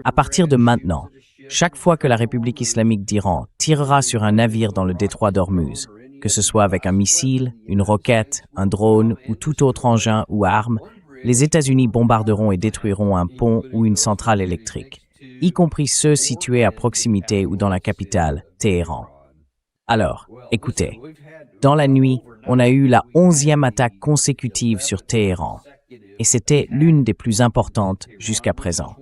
À partir de maintenant, chaque fois que la République islamique d'Iran tirera sur un navire dans le détroit d'Ormuz, que ce soit avec un missile, une roquette, un drone ou tout autre engin ou arme, les États-Unis bombarderont et détruiront un pont ou une centrale électrique, y compris ceux situés à proximité ou dans la capitale, Téhéran. Alors, écoutez, dans la nuit, on a eu la 11e attaque consécutive sur Téhéran, et c'était l'une des plus importantes jusqu'à présent.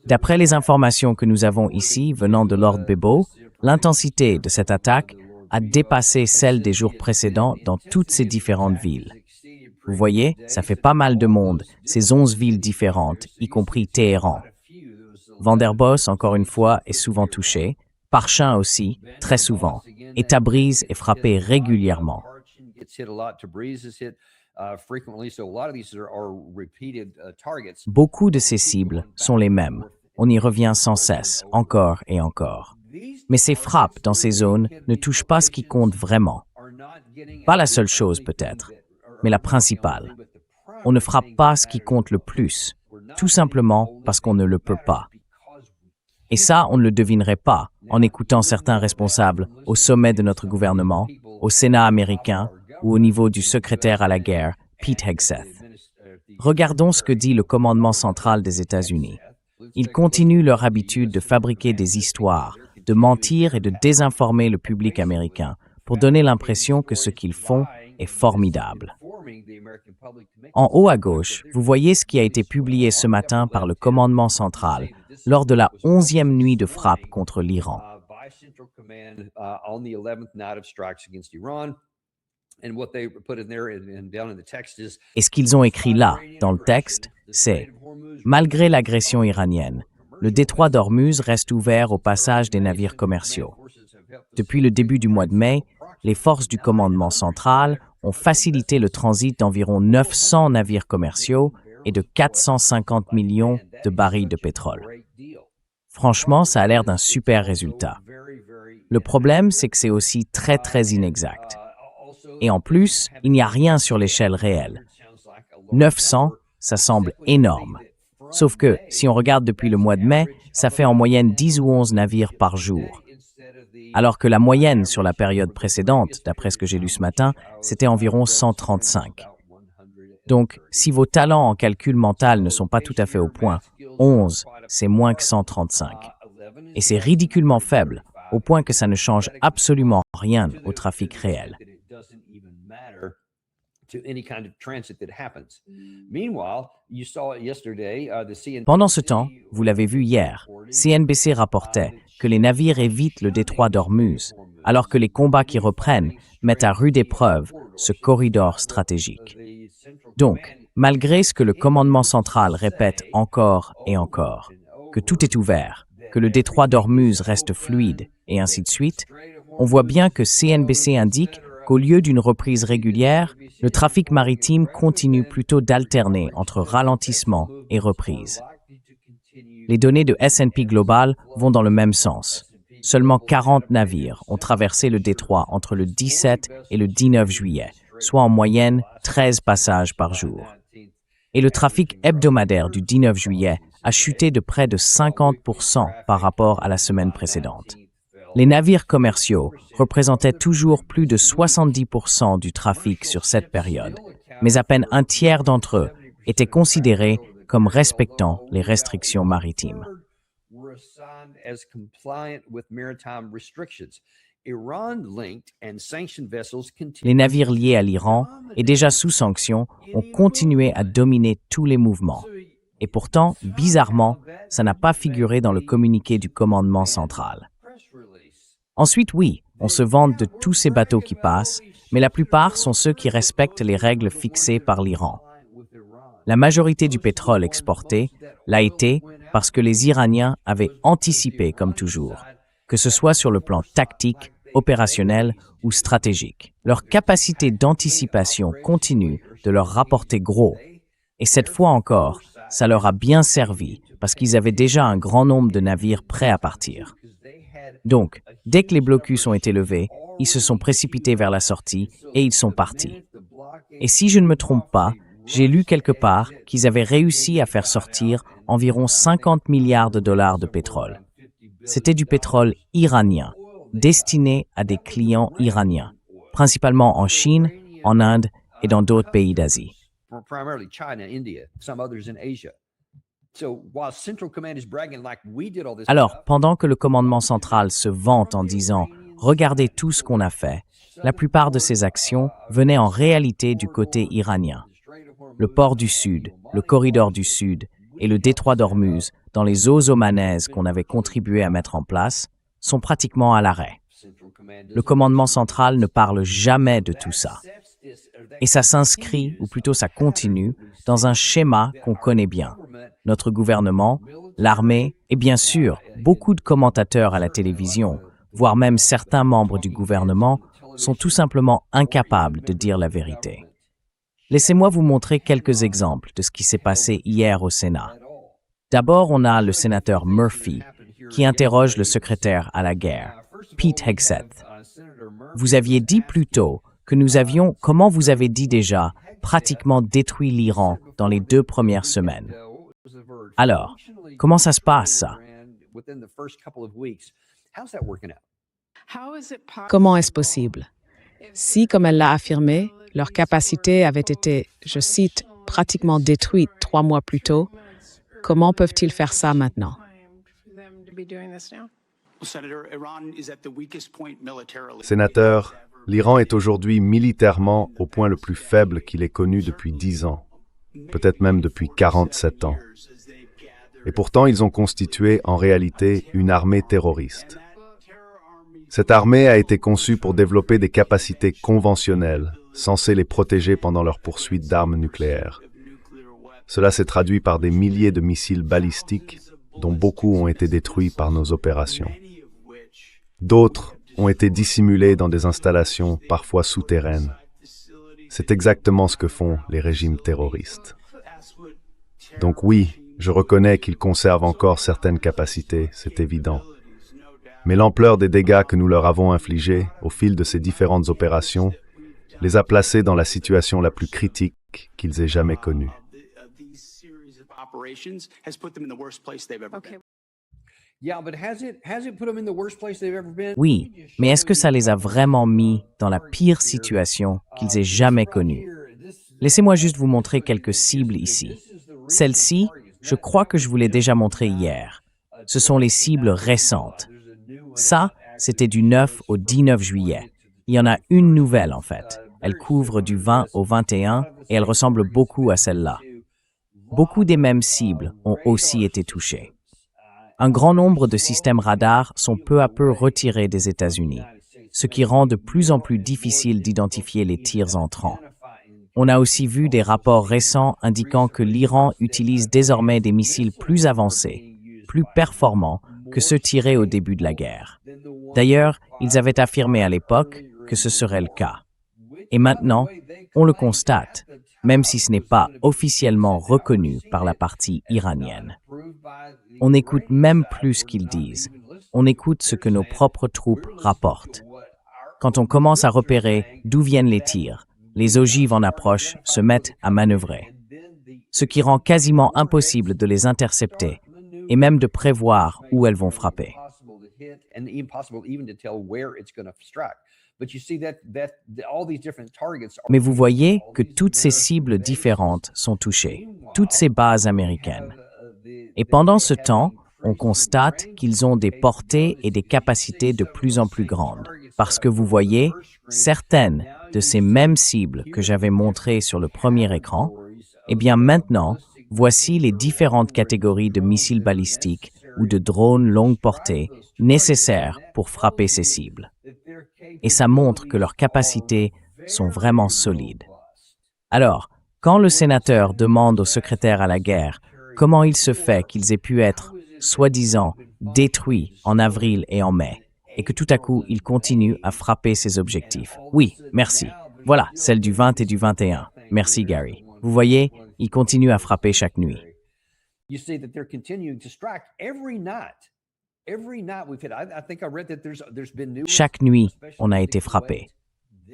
D'après les informations que nous avons ici venant de Lord Bebo, l'intensité de cette attaque a dépassé celle des jours précédents dans toutes ces différentes villes. Vous voyez, ça fait pas mal de monde, ces 11 villes différentes, y compris Téhéran. Vanderbosch, encore une fois, est souvent touché, Parchin aussi, très souvent, et Tabriz est frappé régulièrement. Beaucoup de ces cibles sont les mêmes. On y revient sans cesse, encore et encore. Mais ces frappes dans ces zones ne touchent pas ce qui compte vraiment. Pas la seule chose peut-être, mais la principale. On ne frappe pas ce qui compte le plus, tout simplement parce qu'on ne le peut pas. Et ça, on ne le devinerait pas en écoutant certains responsables au sommet de notre gouvernement, au Sénat américain ou au niveau du secrétaire à la guerre, Pete Hegseth. Regardons ce que dit le commandement central des États-Unis. Ils continuent leur habitude de fabriquer des histoires, de mentir et de désinformer le public américain pour donner l'impression que ce qu'ils font est formidable. En haut à gauche, vous voyez ce qui a été publié ce matin par le commandement central lors de la 11e nuit de frappe contre l'Iran. Et ce qu'ils ont écrit là, dans le texte, c'est « Malgré l'agression iranienne, le détroit d'Ormuz reste ouvert au passage des navires commerciaux. Depuis le début du mois de mai, les forces du commandement central ont facilité le transit d'environ 900 navires commerciaux et de 450 millions de barils de pétrole. Franchement, ça a l'air d'un super résultat. Le problème, c'est que c'est aussi très inexact. Et en plus, il n'y a rien sur l'échelle réelle. 900, ça semble énorme. Sauf que, si on regarde depuis le mois de mai, ça fait en moyenne 10 ou 11 navires par jour. Alors que la moyenne sur la période précédente, d'après ce que j'ai lu ce matin, c'était environ 135. Donc, si vos talents en calcul mental ne sont pas tout à fait au point, 11, c'est moins que 135. Et c'est ridiculement faible, au point que ça ne change absolument rien au trafic réel. Pendant ce temps, vous l'avez vu hier, CNBC rapportait que les navires évitent le détroit d'Ormuz, alors que les combats qui reprennent mettent à rude épreuve ce corridor stratégique. Donc, malgré ce que le commandement central répète encore et encore, que tout est ouvert, que le détroit d'Ormuz reste fluide, et ainsi de suite, on voit bien que CNBC indique qu'au lieu d'une reprise régulière, le trafic maritime continue plutôt d'alterner entre ralentissement et reprise. Les données de S&P Global vont dans le même sens. Seulement 40 navires ont traversé le détroit entre le 17 et le 19 juillet, soit en moyenne 13 passages par jour. Et le trafic hebdomadaire du 19 juillet a chuté de près de 50% par rapport à la semaine précédente. Les navires commerciaux représentaient toujours plus de 70% du trafic sur cette période, mais à peine un tiers d'entre eux étaient considérés comme respectant les restrictions maritimes. Les navires liés à l'Iran et déjà sous sanctions ont continué à dominer tous les mouvements. Et pourtant, bizarrement, ça n'a pas figuré dans le communiqué du commandement central. Ensuite, oui, on se vante de tous ces bateaux qui passent, mais la plupart sont ceux qui respectent les règles fixées par l'Iran. La majorité du pétrole exporté l'a été parce que les Iraniens avaient anticipé comme toujours, que ce soit sur le plan tactique, opérationnel ou stratégique. Leur capacité d'anticipation continue de leur rapporter gros. Et cette fois encore, ça leur a bien servi parce qu'ils avaient déjà un grand nombre de navires prêts à partir. Donc, dès que les blocus ont été levés, ils se sont précipités vers la sortie et ils sont partis. Et si je ne me trompe pas, J'ai lu quelque part qu'ils avaient réussi à faire sortir environ 50 milliards de dollars de pétrole. C'était du pétrole iranien, destiné à des clients iraniens, principalement en Chine, en Inde et dans d'autres pays d'Asie. Alors, pendant que le commandement central se vante en disant « Regardez tout ce qu'on a fait », la plupart de ces actions venaient en réalité du côté iranien. Le port du Sud, le corridor du Sud et le détroit d'Ormuz, dans les eaux omanaises qu'on avait contribué à mettre en place, sont pratiquement à l'arrêt. Le commandement central ne parle jamais de tout ça. Et ça s'inscrit, ou plutôt ça continue, dans un schéma qu'on connaît bien. Notre gouvernement, l'armée et bien sûr, beaucoup de commentateurs à la télévision, voire même certains membres du gouvernement, sont tout simplement incapables de dire la vérité. Laissez-moi vous montrer quelques exemples de ce qui s'est passé hier au Sénat. D'abord, on a le sénateur Murphy, qui interroge le secrétaire à la guerre, Pete Hegseth. Vous aviez dit plus tôt que nous avions, comment vous avez dit déjà, pratiquement détruit l'Iran dans les 2 premières semaines. Alors, comment ça se passe, ça? Comment est-ce possible? Si, comme elle l'a affirmé, leur capacité avait été, je cite, pratiquement détruite 3 mois plus tôt, comment peuvent-ils faire ça maintenant? Sénateur, l'Iran est aujourd'hui militairement au point le plus faible qu'il ait connu depuis 10 ans, peut-être même depuis 47 ans. Et pourtant, ils ont constitué en réalité une armée terroriste. Cette armée a été conçue pour développer des capacités conventionnelles, censées les protéger pendant leur poursuite d'armes nucléaires. Cela s'est traduit par des milliers de missiles balistiques, dont beaucoup ont été détruits par nos opérations. D'autres ont été dissimulés dans des installations parfois souterraines. C'est exactement ce que font les régimes terroristes. Donc oui, je reconnais qu'ils conservent encore certaines capacités, c'est évident. Mais l'ampleur des dégâts que nous leur avons infligés au fil de ces différentes opérations les a placés dans la situation la plus critique qu'ils aient jamais connue. Oui, mais est-ce que ça les a vraiment mis dans la pire situation qu'ils aient jamais connue? Laissez-moi juste vous montrer quelques cibles ici. Celle-ci, je crois que je vous l'ai déjà montrée hier. Ce sont les cibles récentes. Ça, c'était du 9 au 19 juillet. Il y en a une nouvelle, en fait. Elle couvre du 20 au 21 et elle ressemble beaucoup à celle-là. Beaucoup des mêmes cibles ont aussi été touchées. Un grand nombre de systèmes radars sont peu à peu retirés des États-Unis, ce qui rend de plus en plus difficile d'identifier les tirs entrants. On a aussi vu des rapports récents indiquant que l'Iran utilise désormais des missiles plus avancés, plus performants que ceux tirés au début de la guerre. D'ailleurs, ils avaient affirmé à l'époque que ce serait le cas. Et maintenant, on le constate, même si ce n'est pas officiellement reconnu par la partie iranienne. On n'écoute même plus ce qu'ils disent. On écoute ce que nos propres troupes rapportent. Quand on commence à repérer d'où viennent les tirs, les ogives en approche se mettent à manœuvrer, ce qui rend quasiment impossible de les intercepter et même de prévoir où elles vont frapper. Mais vous voyez que toutes ces cibles différentes sont touchées, toutes ces bases américaines. Et pendant ce temps, on constate qu'ils ont des portées et des capacités de plus en plus grandes. Parce que vous voyez, certaines de ces mêmes cibles que j'avais montrées sur le premier écran, eh bien maintenant, voici les différentes catégories de missiles balistiques ou de drones longue portée nécessaires pour frapper ces cibles. Et ça montre que leurs capacités sont vraiment solides. Alors, quand le sénateur demande au secrétaire à la guerre comment il se fait qu'ils aient pu être, soi-disant, détruits en avril et en mai, et que tout à coup, ils continuent à frapper ces objectifs. Oui, merci. Voilà, celle du 20 et du 21. Merci, Gary. Vous voyez, ils continuent à frapper chaque nuit. Chaque nuit, on a été frappé.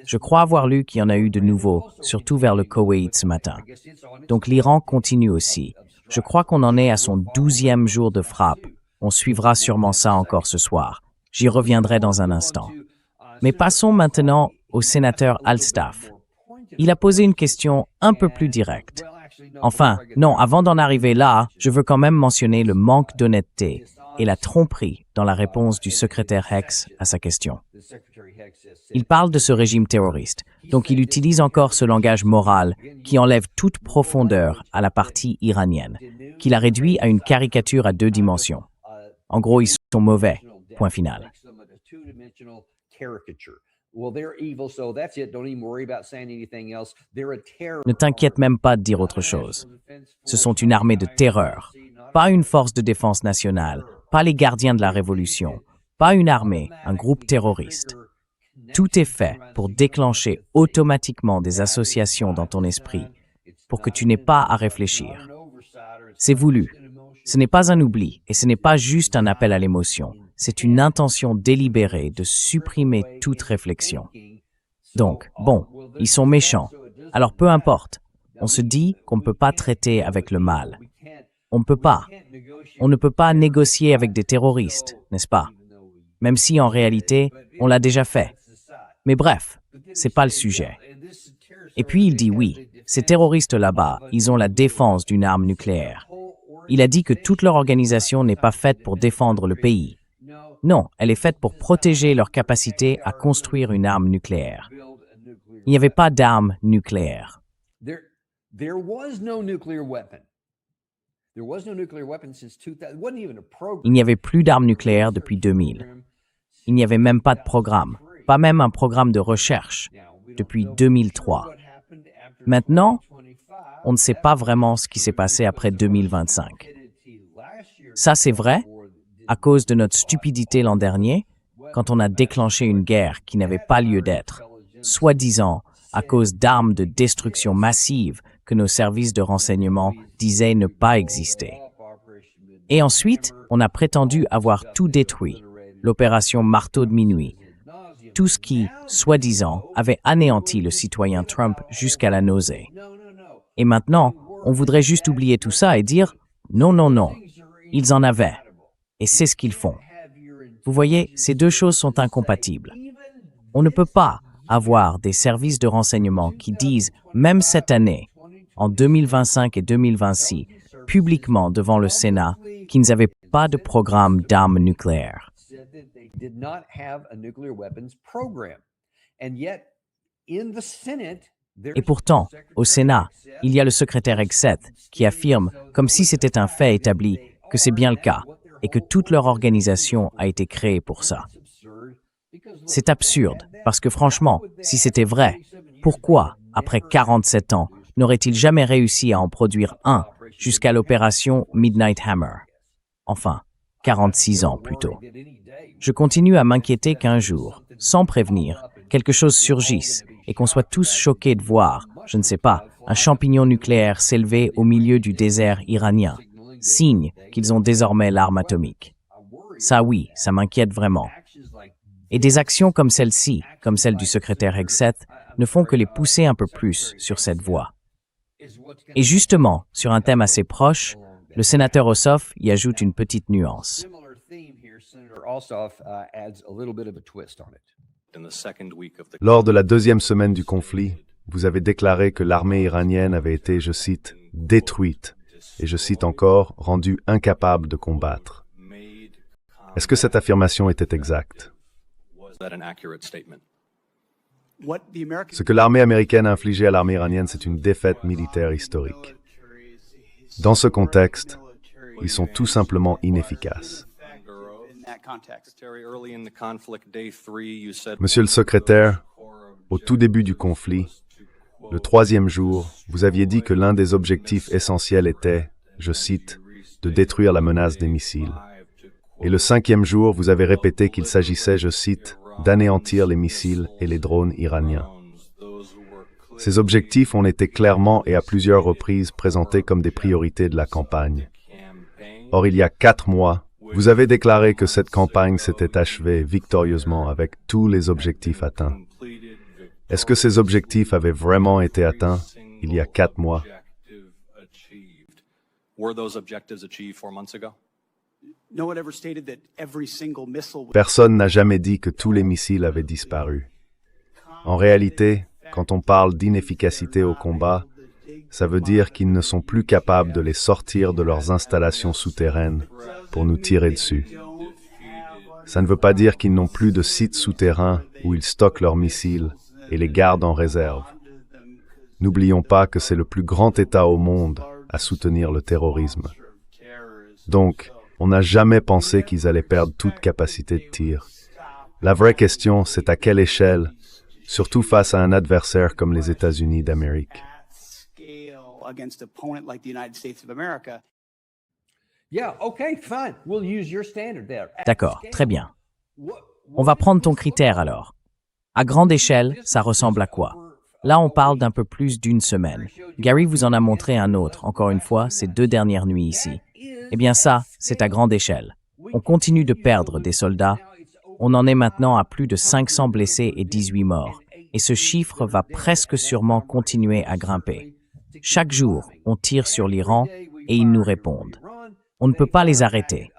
Je crois avoir lu qu'il y en a eu de nouveaux, surtout vers le Koweït ce matin. Donc l'Iran continue aussi. Je crois qu'on en est à son 12e jour de frappe. On suivra sûrement ça encore ce soir. J'y reviendrai dans un instant. Mais passons maintenant au sénateur Alstaff. Il a posé une question un peu plus directe. Enfin, non, avant d'en arriver là, je veux quand même mentionner le manque d'honnêteté et la tromperie dans la réponse du secrétaire Hex à sa question. Il parle de ce régime terroriste, donc il utilise encore ce langage moral qui enlève toute profondeur à la partie iranienne, qu'il a réduit à une caricature à 2 dimensions. En gros, ils sont mauvais, point final. Ne t'inquiète même pas de dire autre chose. Ce sont une armée de terreur, pas une force de défense nationale, pas les gardiens de la révolution, pas une armée, un groupe terroriste. Tout est fait pour déclencher automatiquement des associations dans ton esprit, pour que tu n'aies pas à réfléchir. C'est voulu. Ce n'est pas un oubli, et ce n'est pas juste un appel à l'émotion. C'est une intention délibérée de supprimer toute réflexion. Donc, bon, ils sont méchants. Alors peu importe. On se dit qu'on ne peut pas traiter avec le mal. On ne peut pas. On ne peut pas négocier avec des terroristes, n'est-ce pas? Même si en réalité, on l'a déjà fait. Mais bref, c'est pas le sujet. Et puis il dit oui, ces terroristes là-bas, ils ont la défense d'une arme nucléaire. Il a dit que toute leur organisation n'est pas faite pour défendre le pays. Non, elle est faite pour protéger leur capacité à construire une arme nucléaire. Il n'y avait pas d'arme nucléaire. Il n'y avait plus d'armes nucléaires depuis 2000. Il n'y avait même pas de programme, pas même un programme de recherche, depuis 2003. Maintenant, on ne sait pas vraiment ce qui s'est passé après 2025. Ça, c'est vrai, à cause de notre stupidité l'an dernier, quand on a déclenché une guerre qui n'avait pas lieu d'être, soi-disant à cause d'armes de destruction massive que nos services de renseignement disaient ne pas exister. Et ensuite, on a prétendu avoir tout détruit, l'opération Marteau de minuit, tout ce qui, soi-disant, avait anéanti le citoyen Trump jusqu'à la nausée. Et maintenant, on voudrait juste oublier tout ça et dire « non, non, non, ils en avaient ». Et c'est ce qu'ils font. Vous voyez, ces deux choses sont incompatibles. On ne peut pas avoir des services de renseignement qui disent, même cette année, en 2025 et 2026, publiquement devant le Sénat, qu'ils n'avaient pas de programme d'armes nucléaires. Et pourtant, au Sénat, il y a le secrétaire Hegseth qui affirme, comme si c'était un fait établi, que c'est bien le cas et que toute leur organisation a été créée pour ça. C'est absurde, parce que franchement, si c'était vrai, pourquoi, après 47 ans, n'aurait-il jamais réussi à en produire un jusqu'à l'opération Midnight Hammer? Enfin, 46 ans plutôt. Je continue à m'inquiéter qu'un jour, sans prévenir, quelque chose surgisse et qu'on soit tous choqués de voir, je ne sais pas, un champignon nucléaire s'élever au milieu du désert iranien, signe qu'ils ont désormais l'arme atomique. Ça oui, ça m'inquiète vraiment. Et des actions comme celle-ci, comme celle du secrétaire Hegseth, ne font que les pousser un peu plus sur cette voie. Et justement, sur un thème assez proche, le sénateur Ossoff y ajoute une petite nuance. Lors de la 2e semaine du conflit, vous avez déclaré que l'armée iranienne avait été, je cite, « détruite » et, je cite encore, « rendue incapable de combattre ». Est-ce que cette affirmation était exacte? Ce que l'armée américaine a infligé à l'armée iranienne, c'est une défaite militaire historique. Dans ce contexte, ils sont tout simplement inefficaces. Monsieur le secrétaire, au tout début du conflit, le 3e jour, vous aviez dit que l'un des objectifs essentiels était, je cite, « de détruire la menace des missiles ». Et le 5e jour, vous avez répété qu'il s'agissait, je cite, « d'anéantir les missiles et les drones iraniens ». Ces objectifs ont été clairement et à plusieurs reprises présentés comme des priorités de la campagne. Or, il y a 4 mois, vous avez déclaré que cette campagne s'était achevée victorieusement avec tous les objectifs atteints. Est-ce que ces objectifs avaient vraiment été atteints il y a 4 mois? Personne n'a jamais dit que tous les missiles avaient disparu. En réalité, quand on parle d'inefficacité au combat, ça veut dire qu'ils ne sont plus capables de les sortir de leurs installations souterraines pour nous tirer dessus. Ça ne veut pas dire qu'ils n'ont plus de sites souterrains où ils stockent leurs missiles et les gardent en réserve. N'oublions pas que c'est le plus grand État au monde à soutenir le terrorisme. Donc, on n'a jamais pensé qu'ils allaient perdre toute capacité de tir. La vraie question, c'est à quelle échelle, surtout face à un adversaire comme les États-Unis d'Amérique. D'accord, très bien. On va prendre ton critère alors. À grande échelle, ça ressemble à quoi? Là, on parle d'un peu plus d'une semaine. Gary vous en a montré un autre, encore une fois, ces 2 dernières nuits ici. Eh bien ça, c'est à grande échelle. On continue de perdre des soldats. On en est maintenant à plus de 500 blessés et 18 morts. Et ce chiffre va presque sûrement continuer à grimper. Chaque jour, on tire sur l'Iran et ils nous répondent. On ne peut pas les arrêter.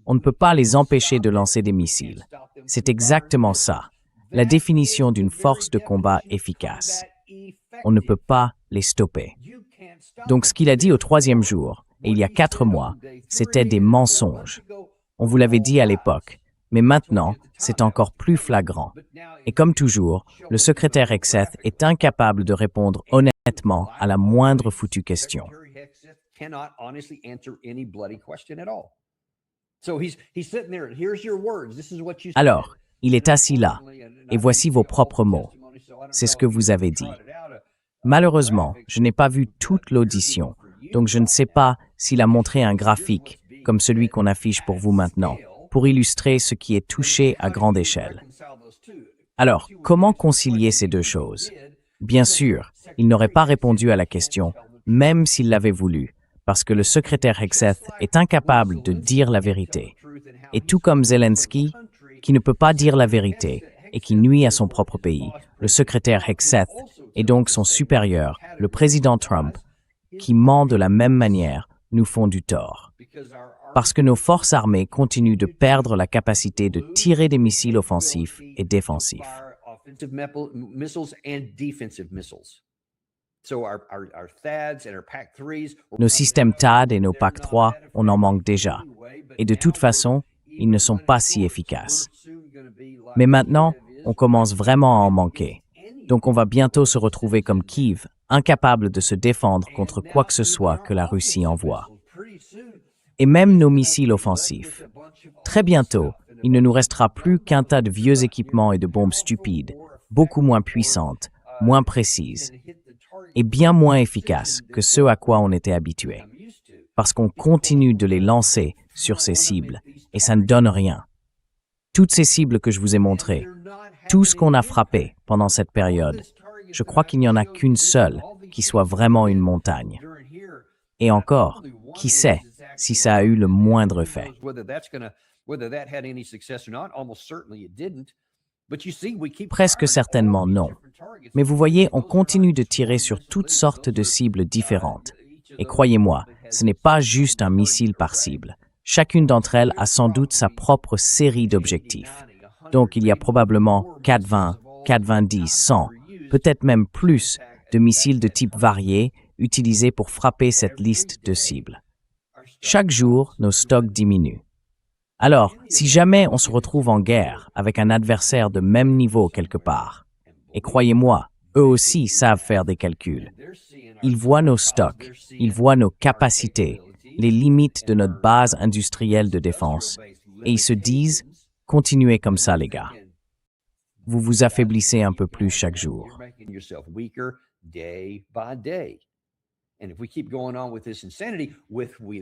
On ne peut pas les empêcher de lancer des missiles. C'est exactement ça, la définition d'une force de combat efficace. On ne peut pas les stopper. Donc ce qu'il a dit au 3e jour, et il y a 4 mois, c'était des mensonges. On vous l'avait dit à l'époque, mais maintenant, c'est encore plus flagrant. Et comme toujours, le secrétaire Hegseth est incapable de répondre honnêtement à la moindre foutue question. Alors, il est assis là, et voici vos propres mots. C'est ce que vous avez dit. Malheureusement, je n'ai pas vu toute l'audition, donc je ne sais pas s'il a montré un graphique, comme celui qu'on affiche pour vous maintenant, pour illustrer ce qui est touché à grande échelle. Alors, comment concilier ces deux choses? Bien sûr, il n'aurait pas répondu à la question, même s'il l'avait voulu, parce que le secrétaire Hegseth est incapable de dire la vérité. Et tout comme Zelensky, qui ne peut pas dire la vérité et qui nuit à son propre pays, le secrétaire Hegseth et donc son supérieur, le président Trump, qui ment de la même manière, nous font du tort. Parce que nos forces armées continuent de perdre la capacité de tirer des missiles offensifs et défensifs. Nos systèmes THAAD et nos PAC-3, on en manque déjà. Et de toute façon, ils ne sont pas si efficaces. Mais maintenant, on commence vraiment à en manquer. Donc on va bientôt se retrouver comme Kiev, incapable de se défendre contre quoi que ce soit que la Russie envoie. Et même nos missiles offensifs. Très bientôt, il ne nous restera plus qu'un tas de vieux équipements et de bombes stupides, beaucoup moins puissantes, moins précises, et bien moins efficaces que ce à quoi on était habitué. Parce qu'on continue de les lancer sur ces cibles, et ça ne donne rien. Toutes ces cibles que je vous ai montrées, tout ce qu'on a frappé pendant cette période, je crois qu'il n'y en a qu'une seule qui soit vraiment une montagne. Et encore, qui sait si ça a eu le moindre effet. Presque certainement non. Mais vous voyez, on continue de tirer sur toutes sortes de cibles différentes. Et croyez-moi, ce n'est pas juste un missile par cible. Chacune d'entre elles a sans doute sa propre série d'objectifs. Donc il y a probablement 420, 420, 100, peut-être même plus de missiles de type variés utilisés pour frapper cette liste de cibles. Chaque jour, nos stocks diminuent. Alors, si jamais on se retrouve en guerre avec un adversaire de même niveau quelque part, et croyez-moi, eux aussi savent faire des calculs, ils voient nos stocks, ils voient nos capacités, les limites de notre base industrielle de défense, et ils se disent « Continuez comme ça, les gars. » Vous vous affaiblissez un peu plus chaque jour.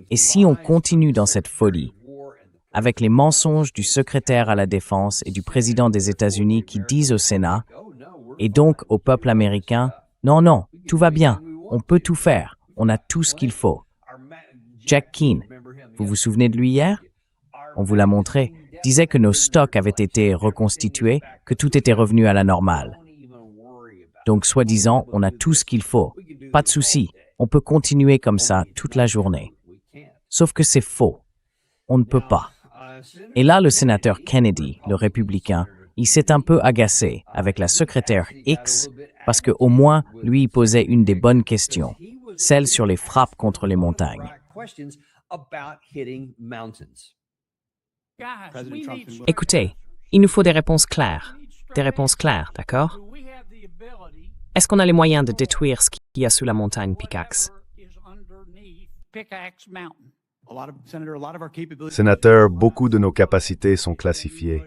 Et si on continue dans cette folie, avec les mensonges du secrétaire à la Défense et du président des États-Unis qui disent au Sénat, et donc au peuple américain, « Non, non, tout va bien, on peut tout faire, on a tout ce qu'il faut. » Jack Keane, vous vous souvenez de lui hier? On vous l'a montré, disait que nos stocks avaient été reconstitués, que tout était revenu à la normale. Donc, soi-disant, on a tout ce qu'il faut. Pas de souci, on peut continuer comme ça toute la journée. Sauf que c'est faux. On ne peut pas. Et là, le sénateur Kennedy, le républicain, il s'est un peu agacé avec la secrétaire Hicks parce qu'au moins, lui, il posait une des bonnes questions, celle sur les frappes contre les montagnes. Écoutez, il nous faut des réponses claires. Des réponses claires, d'accord? Est-ce qu'on a les moyens de détruire ce qu'il y a sous la montagne Pickaxe? Sénateur, beaucoup de nos capacités sont classifiées.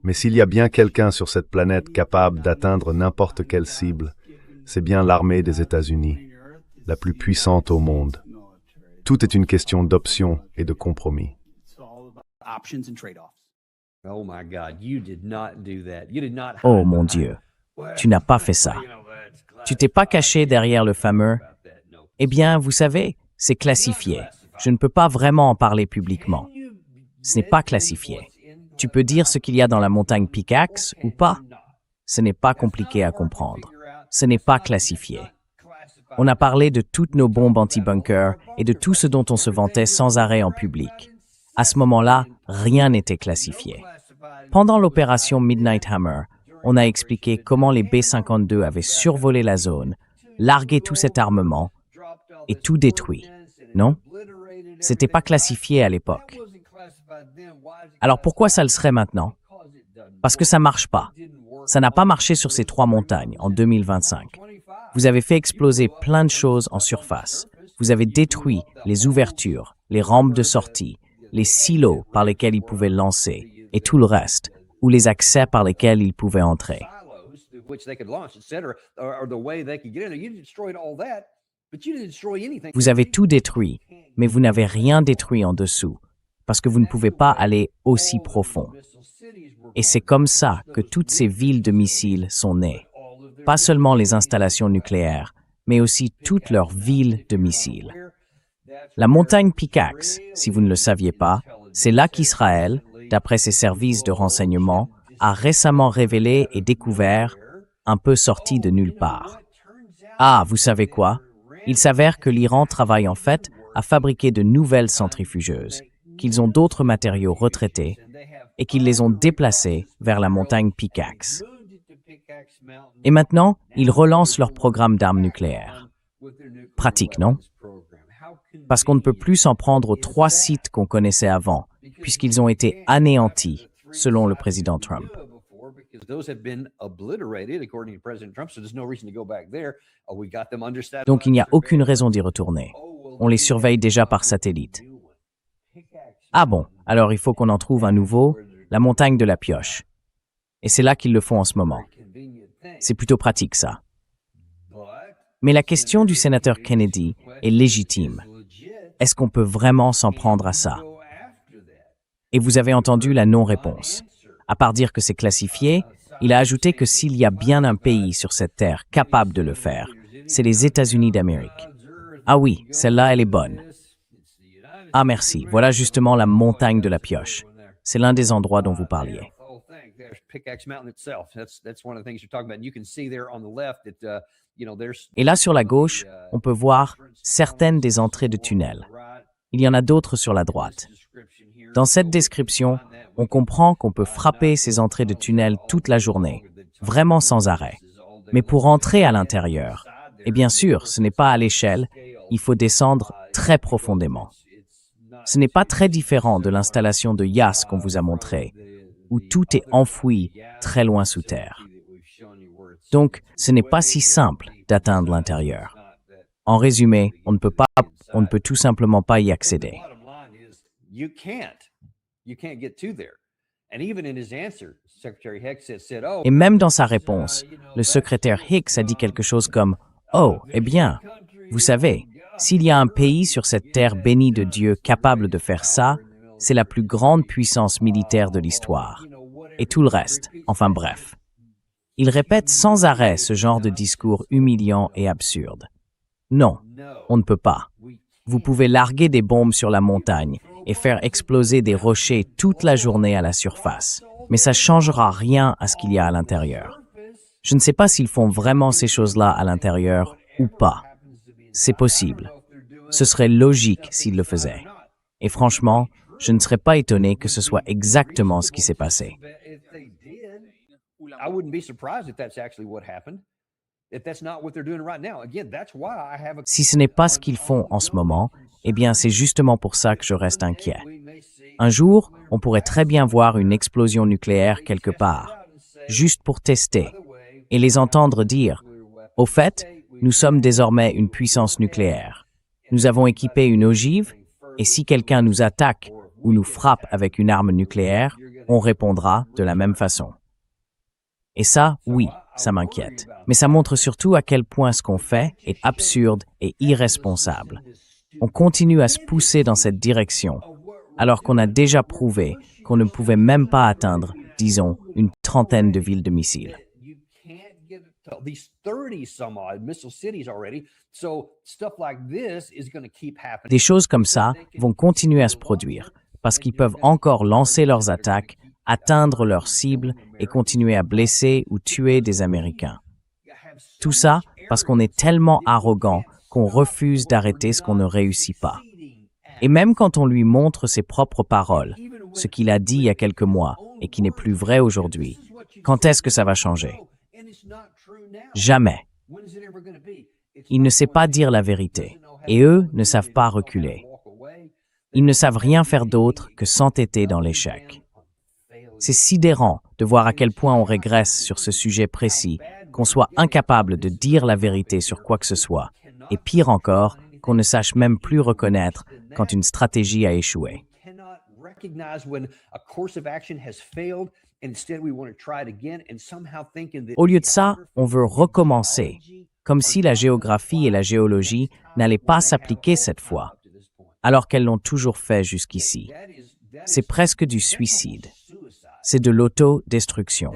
Mais s'il y a bien quelqu'un sur cette planète capable d'atteindre n'importe quelle cible, c'est bien l'armée des États-Unis, la plus puissante au monde. Tout est une question d'options et de compromis. Oh mon Dieu, tu n'as pas fait ça. Tu t'es pas caché derrière le fameux « Eh bien, vous savez, c'est classifié. Je ne peux pas vraiment en parler publiquement. » Ce n'est pas classifié. Tu peux dire ce qu'il y a dans la montagne Pickaxe ou pas. Ce n'est pas compliqué à comprendre. Ce n'est pas classifié. On a parlé de toutes nos bombes anti-bunker et de tout ce dont on se vantait sans arrêt en public. À ce moment-là, rien n'était classifié. Pendant l'opération Midnight Hammer, on a expliqué comment les B-52 avaient survolé la zone, largué tout cet armement et tout détruit. Non? C'était pas classifié à l'époque. Alors pourquoi ça le serait maintenant? Parce que ça marche pas. Ça n'a pas marché sur ces 3 montagnes en 2025. Vous avez fait exploser plein de choses en surface. Vous avez détruit les ouvertures, les rampes de sortie, les silos par lesquels ils pouvaient lancer et tout le reste, ou les accès par lesquels ils pouvaient entrer. Vous avez tout détruit, mais vous n'avez rien détruit en dessous, parce que vous ne pouvez pas aller aussi profond. Et c'est comme ça que toutes ces villes de missiles sont nées. Pas seulement les installations nucléaires, mais aussi toutes leurs villes de missiles. La montagne Pickaxe, si vous ne le saviez pas, c'est là qu'Israël, d'après ses services de renseignement, a récemment révélé et découvert, un peu sorti de nulle part. Ah, vous savez quoi? Il s'avère que l'Iran travaille en fait à fabriquer de nouvelles centrifugeuses, qu'ils ont d'autres matériaux retraités et qu'ils les ont déplacés vers la montagne Pickaxe. Et maintenant, ils relancent leur programme d'armes nucléaires. Pratique, non? Parce qu'on ne peut plus s'en prendre aux 3 sites qu'on connaissait avant, puisqu'ils ont été anéantis, selon le président Trump. Donc il n'y a aucune raison d'y retourner. On les surveille déjà par satellite. Ah bon, alors il faut qu'on en trouve un nouveau, la montagne de la Pioche. Et c'est là qu'ils le font en ce moment. C'est plutôt pratique, ça. Mais la question du sénateur Kennedy est légitime. Est-ce qu'on peut vraiment s'en prendre à ça? Et vous avez entendu la non-réponse. À part dire que c'est classifié, il a ajouté que s'il y a bien un pays sur cette terre capable de le faire, c'est les États-Unis d'Amérique. Ah oui, celle-là, elle est bonne. Ah merci, voilà justement la montagne de la Pioche. C'est l'un des endroits dont vous parliez. Et là, sur la gauche, on peut voir certaines des entrées de tunnels. Il y en a d'autres sur la droite. Dans cette description, on comprend qu'on peut frapper ces entrées de tunnels toute la journée, vraiment sans arrêt. Mais pour entrer à l'intérieur, et bien sûr, ce n'est pas à l'échelle, il faut descendre très profondément. Ce n'est pas très différent de l'installation de Yas qu'on vous a montré, où tout est enfoui très loin sous terre. Donc, ce n'est pas si simple d'atteindre l'intérieur. En résumé, on ne peut tout simplement pas y accéder. Et même dans sa réponse, le secrétaire Hicks a dit quelque chose comme « Oh, eh bien, vous savez, s'il y a un pays sur cette terre bénie de Dieu capable de faire ça, c'est la plus grande puissance militaire de l'histoire. Et tout le reste, enfin bref. » Il répète sans arrêt ce genre de discours humiliant et absurde. Non, on ne peut pas. Vous pouvez larguer des bombes sur la montagne et faire exploser des rochers toute la journée à la surface, mais ça ne changera rien à ce qu'il y a à l'intérieur. Je ne sais pas s'ils font vraiment ces choses-là à l'intérieur ou pas. C'est possible. Ce serait logique s'ils le faisaient. Et franchement, je ne serais pas étonné que ce soit exactement ce qui s'est passé. I wouldn't be surprised if that's actually what happened. If that's not what they're doing right now. Again, that's why I have a... Si ce n'est pas ce qu'ils font en ce moment, eh bien c'est justement pour ça que je reste inquiet. Un jour, on pourrait très bien voir une explosion nucléaire quelque part, juste pour tester, et les entendre dire « Au fait, nous sommes désormais une puissance nucléaire. Nous avons équipé une ogive, et si quelqu'un nous attaque ou nous frappe avec une arme nucléaire, on répondra de la même façon. » Et ça, oui, ça m'inquiète. Mais ça montre surtout à quel point ce qu'on fait est absurde et irresponsable. On continue à se pousser dans cette direction, alors qu'on a déjà prouvé qu'on ne pouvait même pas atteindre, disons, une trentaine de villes de missiles. Des choses comme ça vont continuer à se produire, parce qu'ils peuvent encore lancer leurs attaques, atteindre leurs cibles et continuer à blesser ou tuer des Américains. Tout ça parce qu'on est tellement arrogant qu'on refuse d'arrêter ce qu'on ne réussit pas. Et même quand on lui montre ses propres paroles, ce qu'il a dit il y a quelques mois et qui n'est plus vrai aujourd'hui, quand est-ce que ça va changer? Jamais. Il ne sait pas dire la vérité, et eux ne savent pas reculer. Ils ne savent rien faire d'autre que s'entêter dans l'échec. C'est sidérant de voir à quel point on régresse sur ce sujet précis, qu'on soit incapable de dire la vérité sur quoi que ce soit, et pire encore, qu'on ne sache même plus reconnaître quand une stratégie a échoué. Au lieu de ça, on veut recommencer, comme si la géographie et la géologie n'allaient pas s'appliquer cette fois, alors qu'elles l'ont toujours fait jusqu'ici. C'est presque du suicide. C'est de l'autodestruction.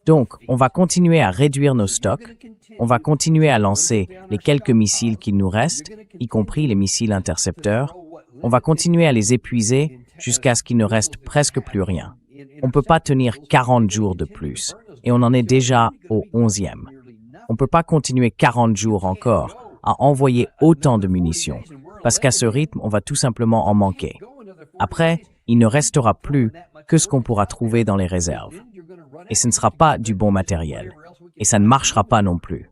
Donc, on va continuer à réduire nos stocks, on va continuer à lancer les quelques missiles qu'il nous reste, y compris les missiles intercepteurs, on va continuer à les épuiser jusqu'à ce qu'il ne reste presque plus rien. On ne peut pas tenir 40 jours de plus, et on en est déjà au 11e. On ne peut pas continuer 40 jours encore à envoyer autant de munitions, parce qu'à ce rythme, on va tout simplement en manquer. Après, il ne restera plus que ce qu'on pourra trouver dans les réserves. Et ce ne sera pas du bon matériel. Et ça ne marchera pas non plus.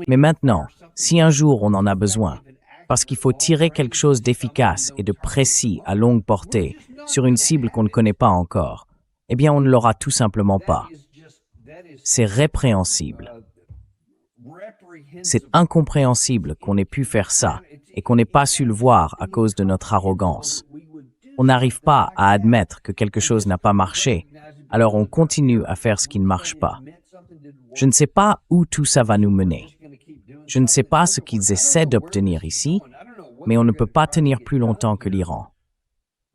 Mais maintenant, si un jour on en a besoin, parce qu'il faut tirer quelque chose d'efficace et de précis à longue portée sur une cible qu'on ne connaît pas encore, eh bien on ne l'aura tout simplement pas. C'est répréhensible. C'est incompréhensible qu'on ait pu faire ça et qu'on n'ait pas su le voir à cause de notre arrogance. On n'arrive pas à admettre que quelque chose n'a pas marché, alors on continue à faire ce qui ne marche pas. Je ne sais pas où tout ça va nous mener. Je ne sais pas ce qu'ils essaient d'obtenir ici, mais on ne peut pas tenir plus longtemps que l'Iran.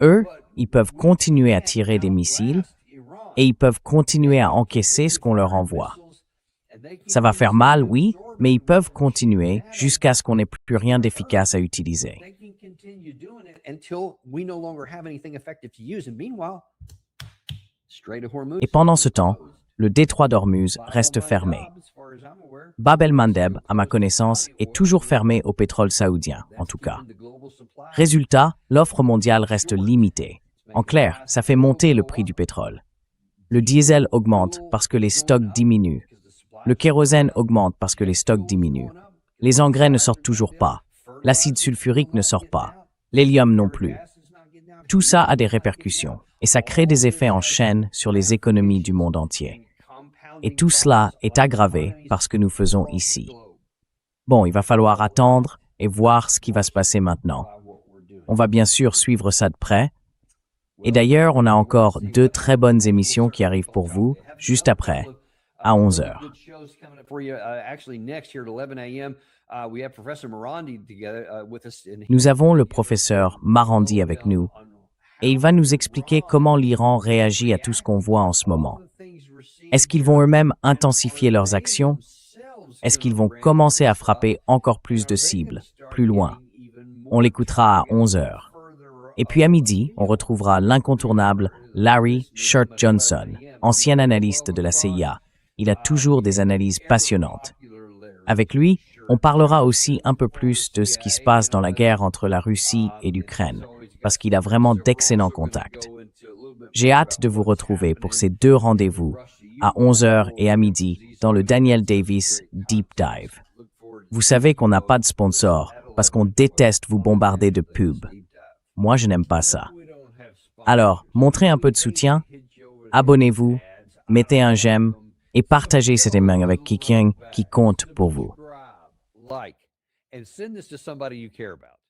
Eux, ils peuvent continuer à tirer des missiles et ils peuvent continuer à encaisser ce qu'on leur envoie. Ça va faire mal, oui, mais ils peuvent continuer jusqu'à ce qu'on n'ait plus rien d'efficace à utiliser. Et pendant ce temps, le détroit d'Ormuz reste fermé. Bab el-Mandeb, à ma connaissance, est toujours fermé au pétrole saoudien, en tout cas. Résultat, l'offre mondiale reste limitée. En clair, ça fait monter le prix du pétrole. Le diesel augmente parce que les stocks diminuent. Le kérosène augmente parce que les stocks diminuent. Les engrais ne sortent toujours pas. L'acide sulfurique ne sort pas. L'hélium non plus. Tout ça a des répercussions et ça crée des effets en chaîne sur les économies du monde entier. Et tout cela est aggravé par ce que nous faisons ici. Bon, il va falloir attendre et voir ce qui va se passer maintenant. On va bien sûr suivre ça de près. Et d'ailleurs, on a encore 2 très bonnes émissions qui arrivent pour vous juste après, à 11h. Nous avons le professeur Marandi avec nous et il va nous expliquer comment l'Iran réagit à tout ce qu'on voit en ce moment. Est-ce qu'ils vont eux-mêmes intensifier leurs actions? Est-ce qu'ils vont commencer à frapper encore plus de cibles, plus loin? On l'écoutera à 11h. Et puis à midi, on retrouvera l'incontournable Larry Shirt Johnson, ancien analyste de la CIA. Il a toujours des analyses passionnantes. Avec lui, on parlera aussi un peu plus de ce qui se passe dans la guerre entre la Russie et l'Ukraine, parce qu'il a vraiment d'excellents contacts. J'ai hâte de vous retrouver pour ces 2 rendez-vous, à 11h et à midi, dans le Daniel Davis Deep Dive. Vous savez qu'on n'a pas de sponsor, parce qu'on déteste vous bombarder de pubs. Moi, je n'aime pas ça. Alors, montrez un peu de soutien, abonnez-vous, mettez un j'aime et partagez cette émission avec quelqu'un qui compte pour vous. Like, and send this to somebody you care about.